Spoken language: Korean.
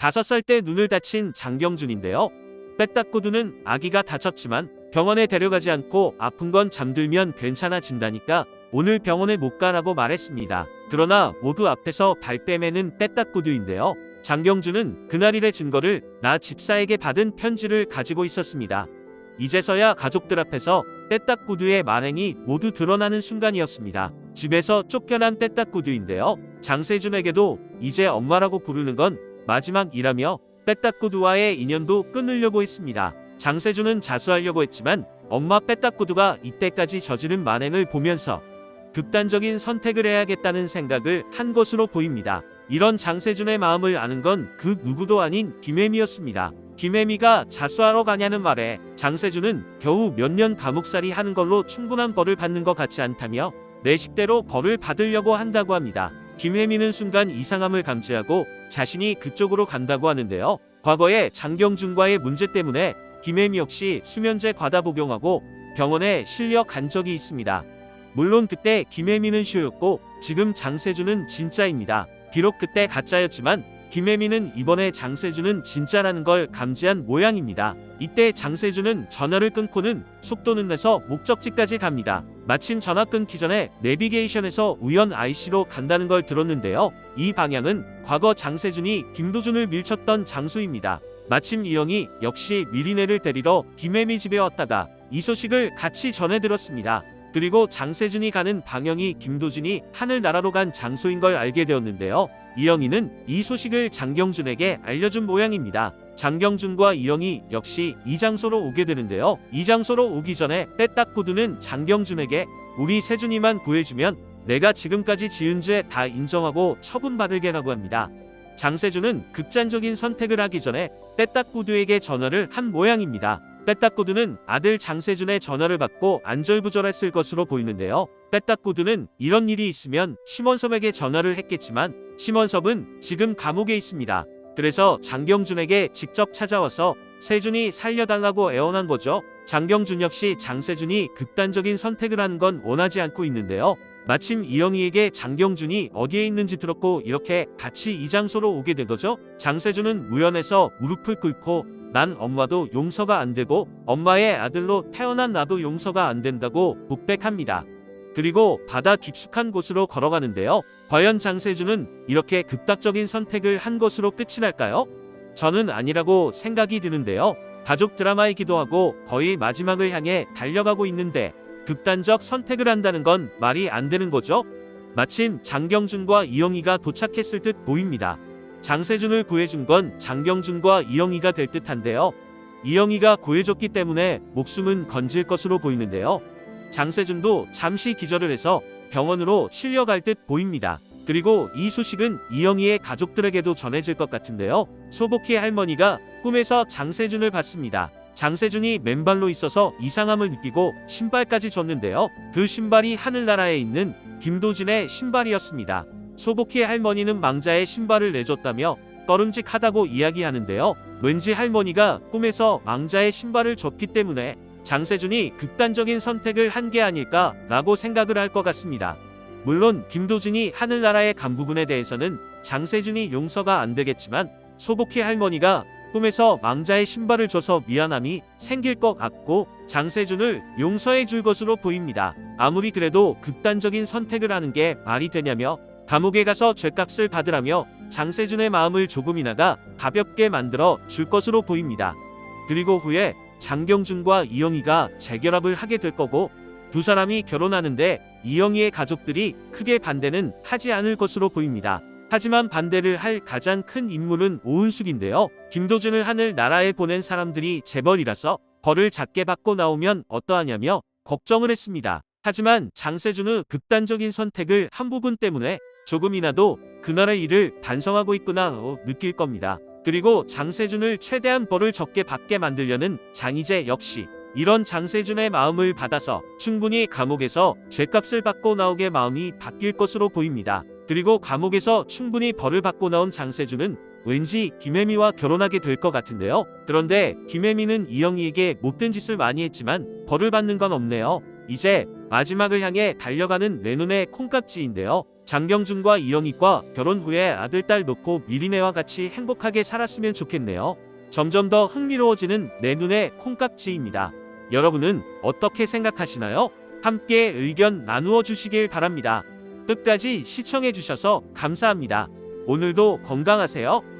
5살 때 눈을 다친 장경준인데요. 빼딱구두는 아기가 다쳤지만 병원에 데려가지 않고 아픈 건 잠들면 괜찮아진다니까 오늘 병원에 못 가라고 말했습니다. 그러나 모두 앞에서 발 빼매는 빼딱구두인데요. 장경준은 그날 일의 증거를 나 집사에게 받은 편지를 가지고 있었습니다. 이제서야 가족들 앞에서 떼딱구두의 만행이 모두 드러나는 순간이었습니다. 집에서 쫓겨난 떼딱구두인데요. 장세준에게도 이제 엄마라고 부르는 건 마지막이라며 빼딱구두와의 인연도 끊으려고 했습니다. 장세준은 자수하려고 했지만 엄마 빼딱구두가 이때까지 저지른 만행을 보면서 극단적인 선택을 해야겠다는 생각을 한 것으로 보입니다. 이런 장세준의 마음을 아는 건 그 누구도 아닌 김혜미였습니다. 김혜미가 자수하러 가냐는 말에 장세준은 겨우 몇 년 감옥살이 하는 걸로 충분한 벌을 받는 것 같지 않다며 내 식대로 벌을 받으려고 한다고 합니다. 김혜미는 순간 이상함을 감지하고 자신이 그쪽으로 간다고 하는데요. 과거에 장경준과의 문제 때문에 김혜미 역시 수면제 과다 복용하고 병원에 실려 간 적이 있습니다. 물론 그때 김혜미는 쇼였고 지금 장세준은 진짜입니다. 비록 그때 가짜였지만 김혜미는 이번에 장세준은 진짜라는 걸 감지한 모양입니다. 이때 장세준은 전화를 끊고는 속도는 내서 목적지까지 갑니다. 마침 전화 끊기 전에 내비게이션에서 우연 IC로 간다는 걸 들었는데요. 이 방향은 과거 장세준이 김도준을 밀쳤던 장소입니다. 마침 이영이 역시 미리네를 데리러 김혜미 집에 왔다가 이 소식을 같이 전해 들었습니다. 그리고 장세준이 가는 방향이 김도준이 하늘나라로 간 장소인 걸 알게 되었는데요. 이영희는 이 소식을 장경준에게 알려준 모양입니다. 장경준과 이영희 역시 이 장소로 오게 되는데요. 이 장소로 오기 전에 빼딱구두는 장경준에게 우리 세준이만 구해주면 내가 지금까지 지은 죄 다 인정하고 처분받을게라고 합니다. 장세준은 극단적인 선택을 하기 전에 빼딱구두에게 전화를 한 모양입니다. 빼딱구두는 아들 장세준의 전화를 받고 안절부절했을 것으로 보이는데요. 빼딱구두는 이런 일이 있으면 심원섭에게 전화를 했겠지만 심원섭은 지금 감옥에 있습니다. 그래서 장경준에게 직접 찾아와서 세준이 살려달라고 애원한 거죠. 장경준 역시 장세준이 극단적인 선택을 하는 건 원하지 않고 있는데요. 마침 이영희에게 장경준이 어디에 있는지 들었고 이렇게 같이 이 장소로 오게 된 거죠. 장세준은 무연해서 무릎을 꿇고 난 엄마도 용서가 안 되고 엄마의 아들로 태어난 나도 용서가 안 된다고 묵백합니다. 그리고 바다 깊숙한 곳으로 걸어가는데요. 과연 장세준은 이렇게 극단적인 선택을 한 것으로 끝이 날까요? 저는 아니라고 생각이 드는데요. 가족 드라마이기도 하고 거의 마지막을 향해 달려가고 있는데 극단적 선택을 한다는 건 말이 안 되는 거죠. 마침 장경준과 이영희가 도착했을 듯 보입니다. 장세준을 구해준 건 장경준과 이영희가 될 듯한데요. 이영희가 구해줬기 때문에 목숨은 건질 것으로 보이는데요. 장세준도 잠시 기절을 해서 병원으로 실려갈 듯 보입니다. 그리고 이 소식은 이영희의 가족들에게도 전해질 것 같은데요. 소복희 할머니가 꿈에서 장세준을 봤습니다. 장세준이 맨발로 있어서 이상함을 느끼고 신발까지 줬는데요. 그 신발이 하늘나라에 있는 김도준의 신발이었습니다. 소복희 할머니는 망자의 신발을 내줬다며 꺼름직하다고 이야기하는데요. 왠지 할머니가 꿈에서 망자의 신발을 줬기 때문에 장세준이 극단적인 선택을 한 게 아닐까라고 생각을 할 것 같습니다. 물론 김도준이 하늘나라에 간 부분에 대해서는 장세준이 용서가 안 되겠지만 소복희 할머니가 꿈에서 망자의 신발을 줘서 미안함이 생길 것 같고 장세준을 용서해 줄 것으로 보입니다. 아무리 그래도 극단적인 선택을 하는 게 말이 되냐며 감옥에 가서 죗값을 받으라며 장세준의 마음을 조금이나마 가볍게 만들어 줄 것으로 보입니다. 그리고 후에 장경준과 이영희가 재결합을 하게 될 거고 두 사람이 결혼하는데 이영희의 가족들이 크게 반대는 하지 않을 것으로 보입니다. 하지만 반대를 할 가장 큰 인물은 오은숙인데요. 김도준을 하늘나라에 보낸 사람들이 재벌이라서 벌을 작게 받고 나오면 어떠하냐며 걱정을 했습니다. 하지만 장세준의 극단적인 선택을 한 부분 때문에 조금이나도 그날의 일을 반성하고 있구나 느낄 겁니다. 그리고 장세준을 최대한 벌을 적게 받게 만들려는 장희재 역시 이런 장세준의 마음을 받아서 충분히 감옥에서 죗값을 받고 나오게 마음이 바뀔 것으로 보입니다. 그리고 감옥에서 충분히 벌을 받고 나온 장세준은 왠지 김혜미와 결혼하게 될 것 같은데요. 그런데 김혜미는 이영희에게 못된 짓을 많이 했지만 벌을 받는 건 없네요. 이제 마지막을 향해 달려가는 내 눈의 콩깍지인데요. 장경준과 이영희과 결혼 후에 아들 딸 놓고 미리네와 같이 행복하게 살았으면 좋겠네요. 점점 더 흥미로워지는 내 눈의 콩깍지입니다. 여러분은 어떻게 생각하시나요? 함께 의견 나누어 주시길 바랍니다. 끝까지 시청해 주셔서 감사합니다. 오늘도 건강하세요.